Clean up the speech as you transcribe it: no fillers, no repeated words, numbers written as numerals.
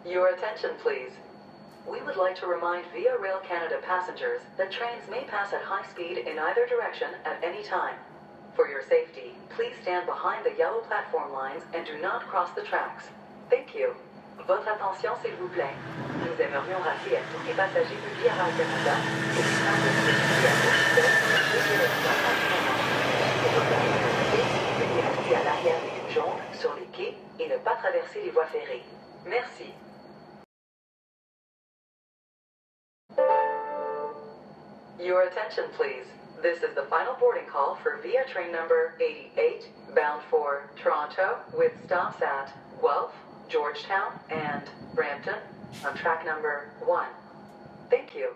Your attention, please. We would like to remind Via Rail Canada passengers that trains may pass at high speed in either direction at any time. For your safety, please stand behind the yellow platform lines and do not cross the tracks. Thank you. Votre attention, s'il vous plaît. Nous aimerions rappeler à tous les passagers de Via Rail Canada que les trains de circuler à deux directions en ce moment. Pour veuillez rester à l'arrière des lignes jaunes, sur les quais, et ne pas traverser les voies ferrées. Merci. Your attention, please. This is the final boarding call for Via train number 88, bound for Toronto, with stops at Guelph, Georgetown, and Brampton on track number 1. Thank you.